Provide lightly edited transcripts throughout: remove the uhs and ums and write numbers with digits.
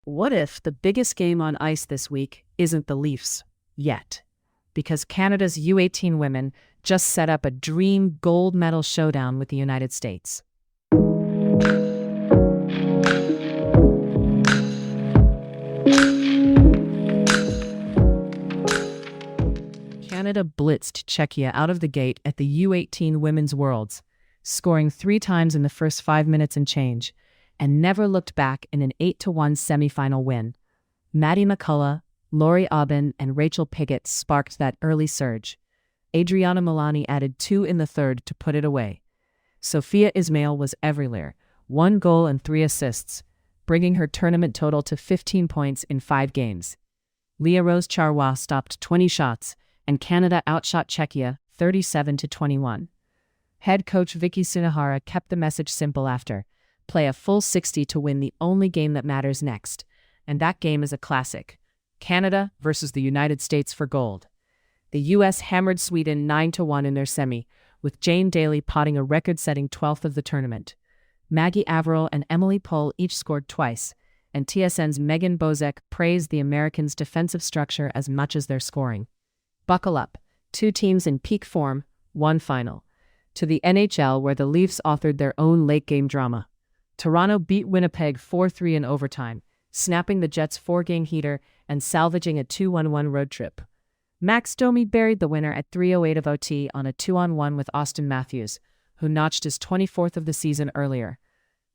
What if the biggest game on ice this week isn't the Leafs yet? Because Canada's U18 women just set up a dream gold medal showdown with the United States. Canada blitzed Czechia out of the gate at the U18 Women's Worlds, scoring 3 times in the first 5 minutes and change, and never looked back in an 8-1 semifinal win. Maddie McCullough, Laurie Aubin, and Rachel Piggott sparked that early surge. Adrianna Milani added 2 in the third to put it away. Sofia Ismael was everywhere, 1 goal and 3 assists, bringing her tournament total to 15 points in 5 games. Lea-Rose Charrois stopped 20 shots, and Canada outshot Czechia 37-21. Head coach Vicky Sunohara kept the message simple after: play a full 60 to win the only game that matters next. And that game is a classic: Canada versus the United States for gold. The U.S. hammered Sweden 9-1 in their semi, with Jane Daley potting a record-setting 12th of the tournament. Maggie, Averill, and Pohl each scored twice, and TSN's Bozek praised the Americans' defensive structure as much as their scoring. Buckle up: 2 teams in peak form, 1 final. To the NHL, where the Leafs authored their own late-game drama. Toronto beat Winnipeg 4-3 in overtime, snapping the Jets' 4-game heater and salvaging a 2-1 road trip. Max Domi buried the winner at 3:08 of OT on a 2-on-1 with Austin Matthews, who notched his 24th of the season earlier.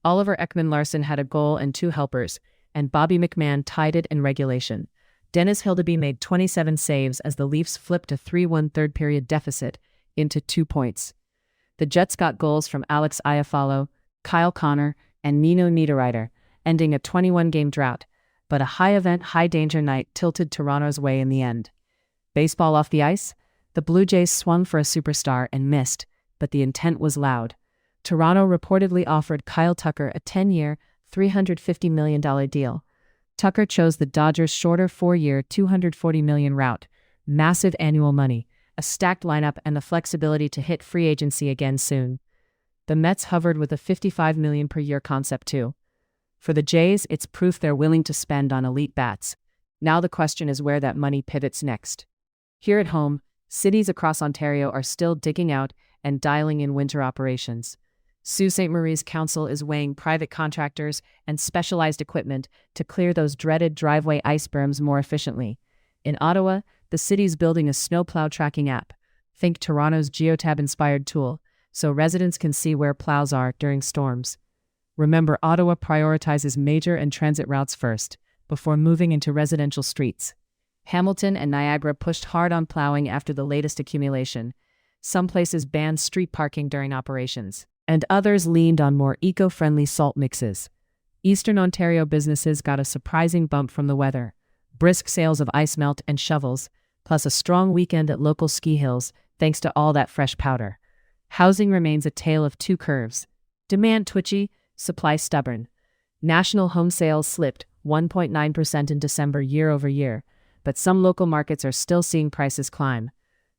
Oliver Ekman-Larsson had a goal and 2 helpers, and Bobby McMahon tied it in regulation. Dennis Hildeby made 27 saves as the Leafs flipped a 3-1 third-period deficit into 2 points. The Jets got goals from Alex Iafallo, Kyle Connor, and Nino Niederreiter, ending a 21-game drought, but a high-event, high-danger night tilted Toronto's way in the end. Baseball off the ice? The Blue Jays swung for a superstar and missed, but the intent was loud. Toronto reportedly offered Kyle Tucker a 10-year, $350 million deal. Tucker chose the Dodgers' shorter 4-year, $240 million route, massive annual money, a stacked lineup, and the flexibility to hit free agency again soon. The Mets hovered with a $55 million per year concept too. For the Jays, it's proof they're willing to spend on elite bats. Now the question is where that money pivots next. Here at home, cities across Ontario are still digging out and dialing in winter operations. Sault Ste. Marie's council is weighing private contractors and specialized equipment to clear those dreaded driveway ice berms more efficiently. In Ottawa, the city's building a snowplow tracking app. Think Toronto's Geotab-inspired tool, so residents can see where plows are during storms. Remember, Ottawa prioritizes major and transit routes first, before moving into residential streets. Hamilton and Niagara pushed hard on plowing after the latest accumulation. Some places banned street parking during operations, and others leaned on more eco-friendly salt mixes. Eastern Ontario businesses got a surprising bump from the weather. Brisk sales of ice melt and shovels, plus a strong weekend at local ski hills, thanks to all that fresh powder. Housing remains a tale of 2 curves. Demand twitchy, supply stubborn. National home sales slipped 1.9% in December year over year, but some local markets are still seeing prices climb.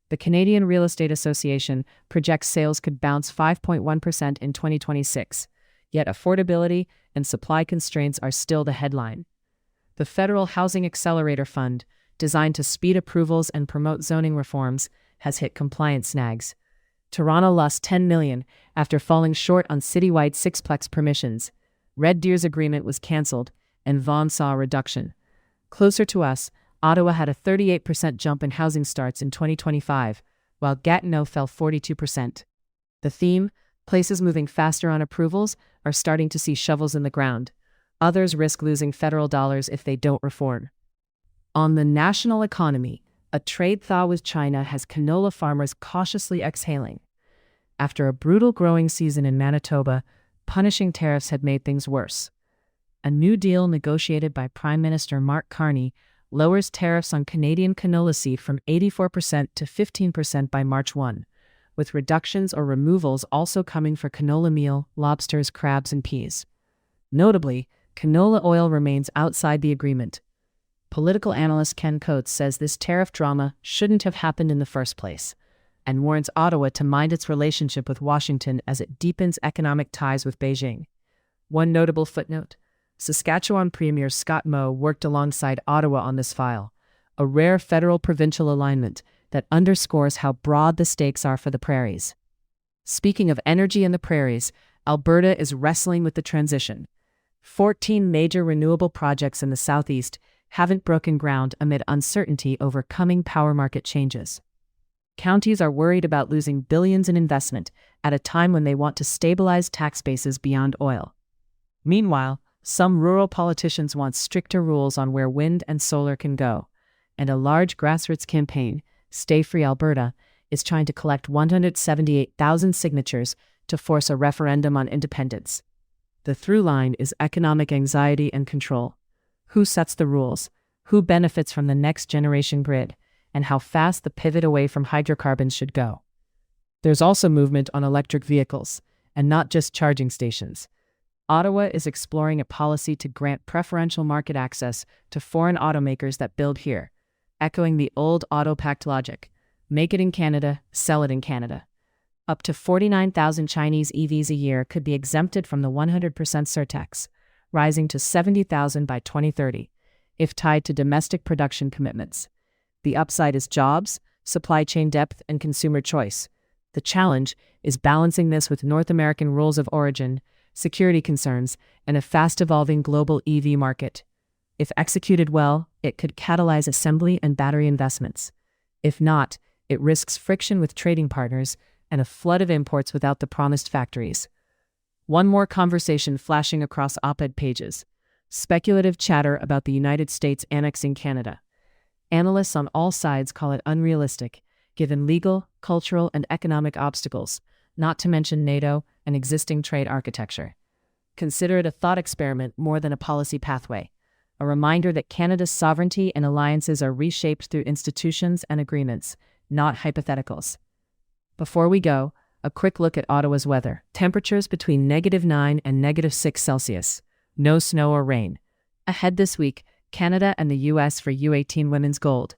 The Canadian Real Estate Association projects sales could bounce 5.1% in 2026, yet affordability and supply constraints are still the headline. The Federal Housing Accelerator Fund, designed to speed approvals and promote zoning reforms, has hit compliance snags. Toronto lost $10 million after falling short on citywide sixplex permissions. Red Deer's agreement was cancelled, and Vaughan saw a reduction. Closer to us, Ottawa had a 38% jump in housing starts in 2025, while Gatineau fell 42%. The theme, places moving faster on approvals, are starting to see shovels in the ground. Others risk losing federal dollars if they don't reform. On the national economy, a trade thaw with China has canola farmers cautiously exhaling. After a brutal growing season in Manitoba, punishing tariffs had made things worse. A new deal negotiated by Prime Minister Mark Carney lowers tariffs on Canadian canola seed from 84% to 15% by March 1, with reductions or removals also coming for canola meal, lobsters, crabs, and peas. Notably, canola oil remains outside the agreement. Political analyst Ken Coates says this tariff drama shouldn't have happened in the first place, and warns Ottawa to mind its relationship with Washington as it deepens economic ties with Beijing. One notable footnote: Saskatchewan Premier Scott Moe worked alongside Ottawa on this file, a rare federal-provincial alignment that underscores how broad the stakes are for the prairies. Speaking of energy in the prairies, Alberta is wrestling with the transition. 14 major renewable projects in the southeast haven't broken ground amid uncertainty over coming power market changes. Counties are worried about losing billions in investment at a time when they want to stabilize tax bases beyond oil. Meanwhile, some rural politicians want stricter rules on where wind and solar can go, and a large grassroots campaign, Stay Free Alberta, is trying to collect 178,000 signatures to force a referendum on independence. The through line is economic anxiety and control. Who sets the rules? Who benefits from the next generation grid? And how fast the pivot away from hydrocarbons should go. There's also movement on electric vehicles, and not just charging stations. Ottawa is exploring a policy to grant preferential market access to foreign automakers that build here, echoing the old Auto Pact logic: make it in Canada, sell it in Canada. Up to 49,000 Chinese EVs a year could be exempted from the 100% surtax, rising to 70,000 by 2030, if tied to domestic production commitments. The upside is jobs, supply chain depth, and consumer choice. The challenge is balancing this with North American rules of origin, security concerns, and a fast-evolving global EV market. If executed well, it could catalyze assembly and battery investments. If not, it risks friction with trading partners and a flood of imports without the promised factories. One more conversation flashing across op-ed pages: speculative chatter about the United States annexing Canada. Analysts on all sides call it unrealistic, given legal, cultural, and economic obstacles, not to mention NATO and existing trade architecture. Consider it a thought experiment more than a policy pathway, a reminder that Canada's sovereignty and alliances are reshaped through institutions and agreements, not hypotheticals. Before we go, a quick look at Ottawa's weather. Temperatures between -9 and -6 Celsius. No snow or rain. Ahead this week, Canada and the U.S. for U18 Women's Gold.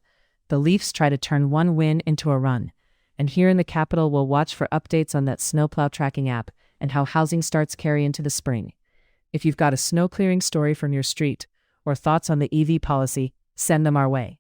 The Leafs try to turn one win into a run. And here in the capital, we'll watch for updates on that snowplow tracking app and how housing starts carry into the spring. If you've got a snow clearing story from your street or thoughts on the EV policy, send them our way.